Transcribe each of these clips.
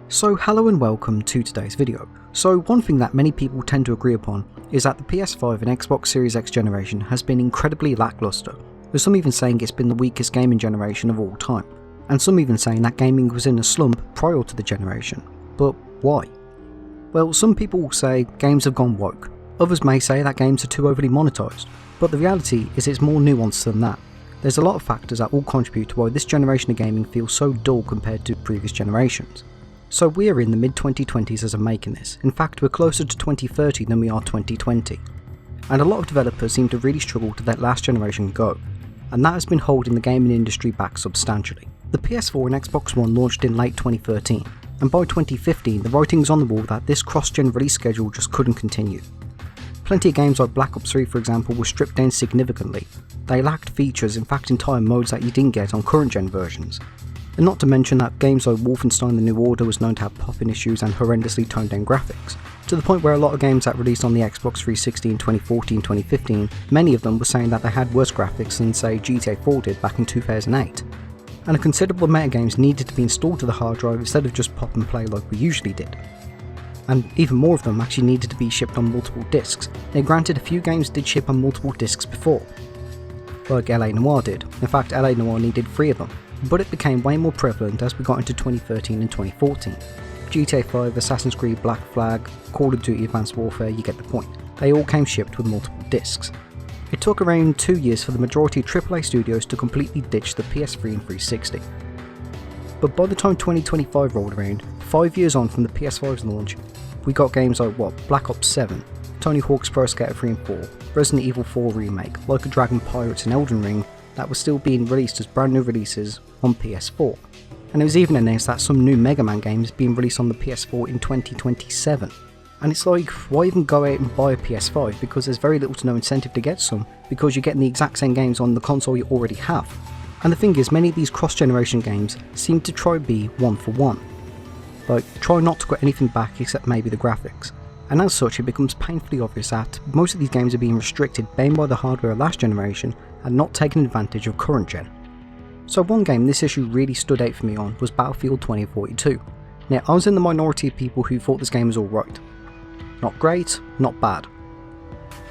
So hello and welcome to today's video. So one thing that many people tend to agree upon is that the PS5 and Xbox Series X generation has been incredibly lackluster, with some even saying it's been the weakest gaming generation of all time, and some even saying that gaming was in a slump prior to the generation. But why? Well, some people will say games have gone woke, others may say that games are too overly monetized, but the reality is it's more nuanced than that. There's a lot of factors that all contribute to why this generation of gaming feels so dull compared to previous generations. So we're in the mid-2020s as I'm making this. In fact, we're closer to 2030 than we are 2020. And a lot of developers seem to really struggle to let last generation go, and that has been holding the gaming industry back substantially. The PS4 and Xbox One launched in late 2013, and by 2015 the writing's on the wall that this cross-gen release schedule just couldn't continue. Plenty of games like Black Ops 3 for example were stripped down significantly. They lacked features, in fact entire modes that you didn't get on current gen versions. And not to mention that games like Wolfenstein The New Order was known to have pop-in issues and horrendously toned down graphics, to the point where a lot of games that released on the Xbox 360 in 2014-2015, many of them were saying that they had worse graphics than say GTA 4 did back in 2008. And a considerable amount of games needed to be installed to the hard drive instead of just pop and play like we usually did. And even more of them actually needed to be shipped on multiple discs. Now granted, a few games did ship on multiple discs before, like LA Noire did. In fact, LA Noire needed 3 of them. But it became way more prevalent as we got into 2013 and 2014. GTA 5, Assassin's Creed Black Flag, Call of Duty Advanced Warfare, you get the point. They all came shipped with multiple discs. It took around 2 years for the majority of AAA studios to completely ditch the PS3 and 360. But by the time 2025 rolled around, 5 years on from the PS5's launch, we got games like Black Ops 7, Tony Hawk's Pro Skater 3 and 4, Resident Evil 4 Remake, Like a Dragon Pirates and Elden Ring, that were still being released as brand new releases on PS4. And it was even announced that some new Mega Man games being released on the PS4 in 2027. And it's like, why even go out and buy a PS5, because there's very little to no incentive to get some, because you're getting the exact same games on the console you already have. And the thing is, many of these cross-generation games seem to try be one for one. Like, try not to get anything back except maybe the graphics. And as such, it becomes painfully obvious that most of these games are being restricted, bound by the hardware of last generation, and not taking advantage of current gen. So one game this issue really stood out for me on was Battlefield 2042. Now, I was in the minority of people who thought this game was alright. Not great, not bad.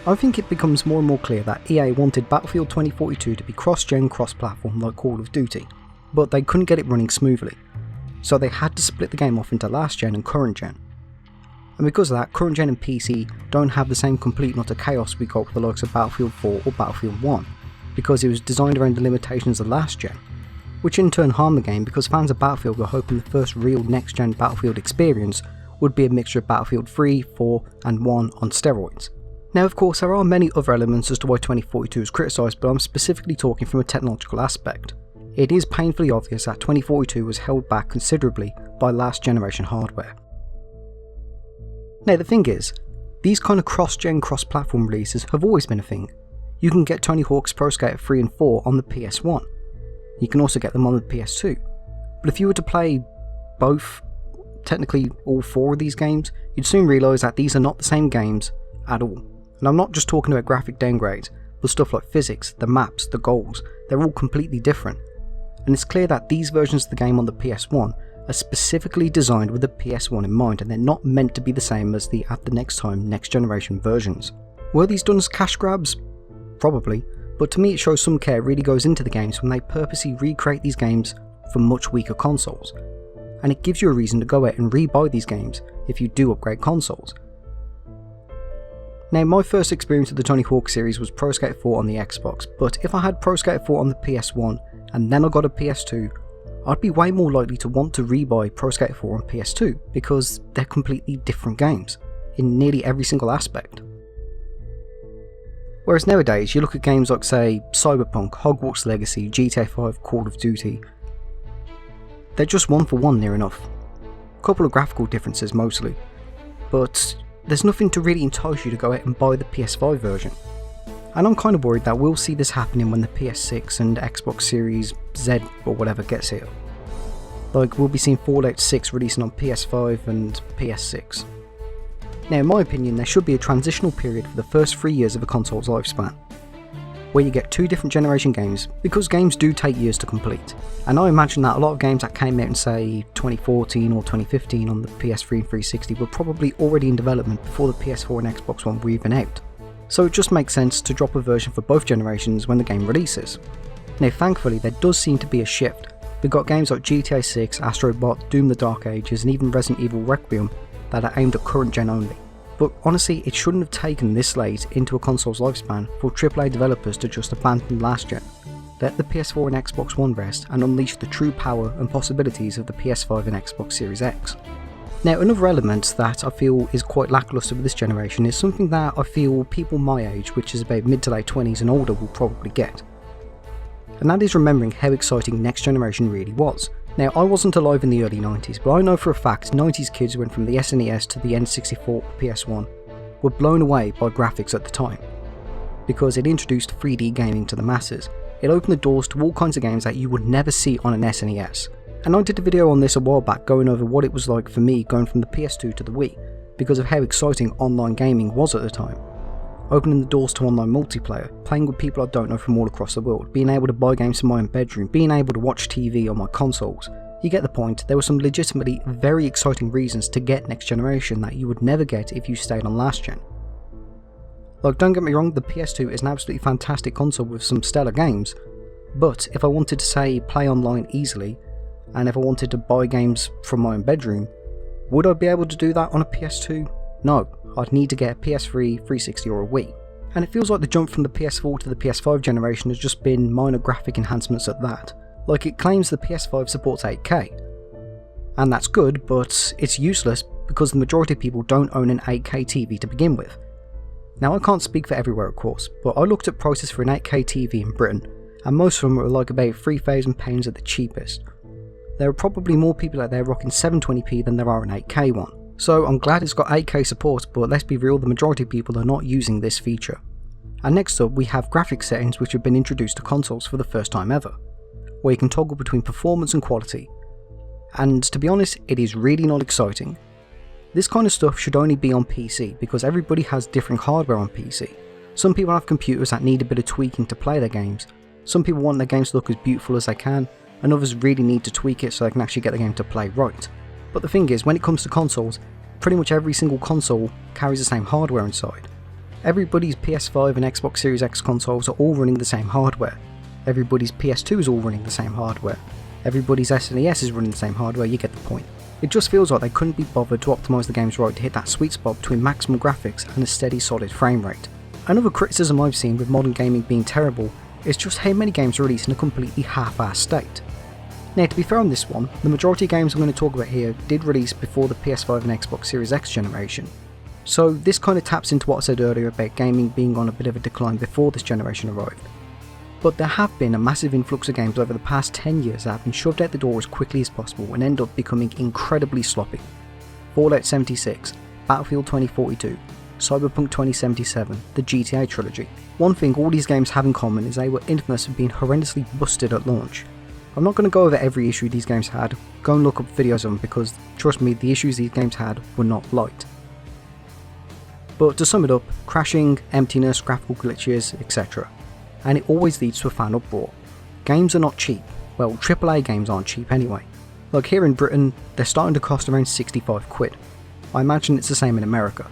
I think it becomes more and more clear that EA wanted Battlefield 2042 to be cross-gen, cross-platform like Call of Duty, but they couldn't get it running smoothly, so they had to split the game off into last gen and current gen. And because of that, current gen and PC don't have the same complete and utter chaos we got with the likes of Battlefield 4 or Battlefield 1, because it was designed around the limitations of last gen, which in turn harmed the game because fans of Battlefield were hoping the first real next gen Battlefield experience would be a mixture of Battlefield 3, 4 and 1 on steroids. Now of course there are many other elements as to why 2042 is criticised, but I'm specifically talking from a technological aspect. It is painfully obvious that 2042 was held back considerably by last generation hardware. Now the thing is, these kind of cross-gen, cross-platform releases have always been a thing. You can get Tony Hawk's Pro Skater 3 and 4 on the PS1. You can also get them on the PS2. But if you were to play both, technically all 4 of these games, you'd soon realise that these are not the same games at all. And I'm not just talking about graphic downgrades, but stuff like physics, the maps, the goals, they're all completely different. And it's clear that these versions of the game on the PS1 are specifically designed with the PS1 in mind, and they're not meant to be the same as the at the next time next generation versions. Were these done as cash grabs? Probably, but to me it shows some care really goes into the games when they purposely recreate these games for much weaker consoles. And it gives you a reason to go out and re-buy these games if you do upgrade consoles. Now my first experience with the Tony Hawk series was Pro Skater 4 on the Xbox, but if I had Pro Skater 4 on the PS1 and then I got a PS2, I'd be way more likely to want to re-buy Pro Skater 4 on PS2 because they're completely different games in nearly every single aspect. Whereas nowadays you look at games like say Cyberpunk, Hogwarts Legacy, GTA 5, Call of Duty, they're just one for one near enough. A couple of graphical differences mostly, but there's nothing to really entice you to go out and buy the PS5 version. And I'm kind of worried that we'll see this happening when the PS6 and Xbox Series Z or whatever gets here. Like we'll be seeing Fallout 6 releasing on PS5 and PS6. Now in my opinion there should be a transitional period for the first 3 years of a console's lifespan. where you get 2 different generation games, because games do take years to complete. And I imagine that a lot of games that came out in say 2014 or 2015 on the PS3 and 360 were probably already in development before the PS4 and Xbox One were even out. So it just makes sense to drop a version for both generations when the game releases. Now thankfully there does seem to be a shift. We've got games like GTA 6, Astro Bot, Doom the Dark Ages and even Resident Evil Requiem that are aimed at current gen only. But honestly, it shouldn't have taken this late into a console's lifespan for AAA developers to just abandon last gen. Let the PS4 and Xbox One rest and unleash the true power and possibilities of the PS5 and Xbox Series X. Now another element that I feel is quite lacklustre with this generation is something that I feel people my age, which is about mid to late 20s and older, will probably get. And that is remembering how exciting next generation really was. Now I wasn't alive in the early 90s, but I know for a fact 90s kids who went from the SNES to the N64 PS1 were blown away by graphics at the time, because it introduced 3D gaming to the masses. It opened the doors to all kinds of games that you would never see on an SNES. And I did a video on this a while back going over what it was like for me going from the PS2 to the Wii, because of how exciting online gaming was at the time. Opening the doors to online multiplayer, playing with people I don't know from all across the world, being able to buy games from my own bedroom, being able to watch TV on my consoles. You get the point, there were some legitimately very exciting reasons to get next generation that you would never get if you stayed on last gen. Like, don't get me wrong, the PS2 is an absolutely fantastic console with some stellar games, but if I wanted to say play online easily, and if I wanted to buy games from my own bedroom, would I be able to do that on a PS2? No, I'd need to get a PS3, 360 or a Wii. And it feels like the jump from the PS4 to the PS5 generation has just been minor graphic enhancements at that. Like, it claims the PS5 supports 8K. And that's good, but it's useless because the majority of people don't own an 8K TV to begin with. Now I can't speak for everywhere of course, but I looked at prices for an 8K TV in Britain, and most of them were like about £3,000 at the cheapest. There are probably more people out there rocking 720p than there are an 8K one. So I'm glad it's got 8K support, but let's be real, the majority of people are not using this feature. And next up we have graphics settings which have been introduced to consoles for the first time ever, where you can toggle between performance and quality. And to be honest, it is really not exciting. This kind of stuff should only be on PC because everybody has different hardware on PC. Some people have computers that need a bit of tweaking to play their games, some people want their games to look as beautiful as they can, and others really need to tweak it so they can actually get the game to play right. But the thing is, when it comes to consoles, pretty much every single console carries the same hardware inside. Everybody's PS5 and Xbox Series X consoles are all running the same hardware. Everybody's PS2 is all running the same hardware. Everybody's SNES is running the same hardware, you get the point. It just feels like they couldn't be bothered to optimise the games right to hit that sweet spot between maximum graphics and a steady solid frame rate. Another criticism I've seen with modern gaming being terrible is just how many games are released in a completely half-assed state. Now to be fair on this one, the majority of games I'm going to talk about here did release before the PS5 and Xbox Series X generation. So this kind of taps into what I said earlier about gaming being on a bit of a decline before this generation arrived. But there have been a massive influx of games over the past 10 years that have been shoved out the door as quickly as possible and end up becoming incredibly sloppy. Fallout 76, Battlefield 2042, Cyberpunk 2077, the GTA trilogy. One thing all these games have in common is they were infamous for being horrendously busted at launch. I'm not going to go over every issue these games had, go and look up videos of them because, trust me, the issues these games had were not light. But to sum it up, crashing, emptiness, graphical glitches, etc. And it always leads to a fan uproar. Games are not cheap. Well, AAA games aren't cheap anyway. Like here in Britain, they're starting to cost around 65 quid. I imagine it's the same in America.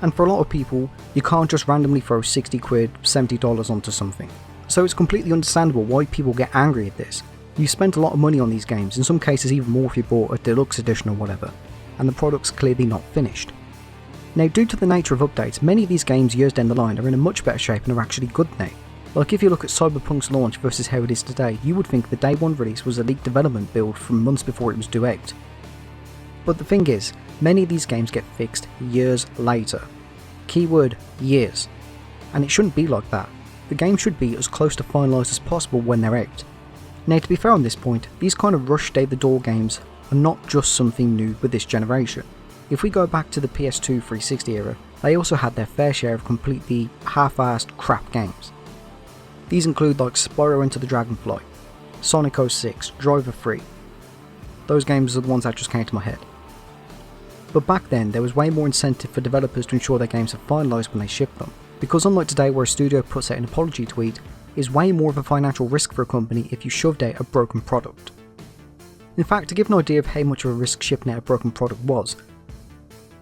And for a lot of people, you can't just randomly throw 60 quid, $70 onto something. So it's completely understandable why people get angry at this. You spent a lot of money on these games, in some cases even more if you bought a deluxe edition or whatever, and the product's clearly not finished. Now due to the nature of updates, many of these games years down the line are in a much better shape and are actually good now. Like if you look at Cyberpunk's launch versus how it is today, you would think the day one release was a leaked development build from months before it was due out. But the thing is, many of these games get fixed years later. Keyword, years. And it shouldn't be like that. The game should be as close to finalised as possible when they're out. Now to be fair on this point, these kind of rushed out the door games are not just something new with this generation. If we go back to the PS2 360 era, they also had their fair share of completely half-assed crap games. These include like Spyro Enter the Dragonfly, Sonic 06, Driver 3. Those games are the ones that just came to my head. But back then there was way more incentive for developers to ensure their games are finalised when they shipped them. because unlike today where a studio puts out an apology tweet, it's way more of a financial risk for a company if you shoved out a broken product. In fact, to give an idea of how much of a risk shipping out a broken product was,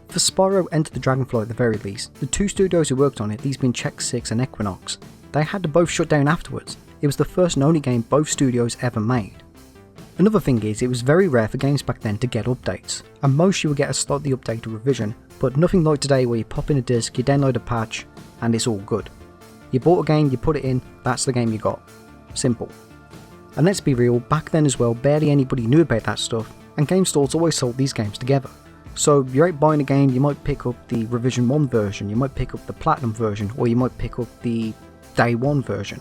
for Spyro Enter the Dragonfly at the very least, the two studios who worked on it, these being Check 6 and Equinox, they had to both shut down afterwards. It was the first and only game both studios ever made. Another thing is, it was very rare for games back then to get updates, and most you would get a slightly updated revision, but nothing like today where you pop in a disc, you download a patch, and it's all good. You bought a game, you put it in, that's the game you got. Simple. And let's be real, back then as well, barely anybody knew about that stuff, and game stores always sold these games together. So you're out buying a game, you might pick up the Revision 1 version, you might pick up the Platinum version, or you might pick up the Day 1 version.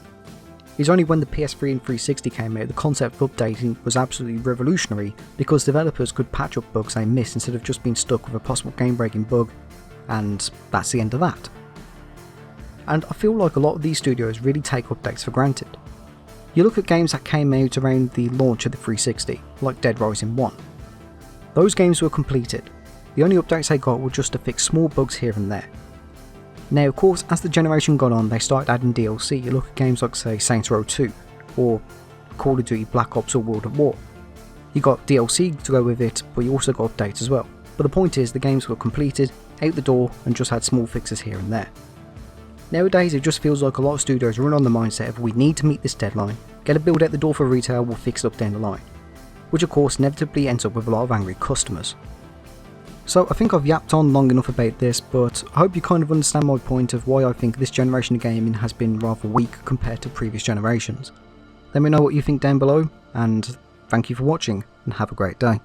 It's only when the PS3 and 360 came out the concept of updating was absolutely revolutionary, because developers could patch up bugs they missed instead of just being stuck with a possible game breaking bug, and that's the end of that. And I feel like a lot of these studios really take updates for granted. You look at games that came out around the launch of the 360, like Dead Rising 1. Those games were completed. The only updates they got were just to fix small bugs here and there. Now of course, as the generation got on, they started adding DLC. You look at games like say Saints Row 2, or Call of Duty Black Ops or World at War. You got DLC to go with it, but you also got updates as well. But the point is, the games were completed, out the door, and just had small fixes here and there. Nowadays it just feels like a lot of studios run on the mindset of we need to meet this deadline, get a build out the door for retail, we'll fix it up down the line. Which of course inevitably ends up with a lot of angry customers. So I think I've yapped on long enough about this, but I hope you kind of understand my point of why I think this generation of gaming has been rather weak compared to previous generations. Let me know what you think down below, and thank you for watching, and have a great day.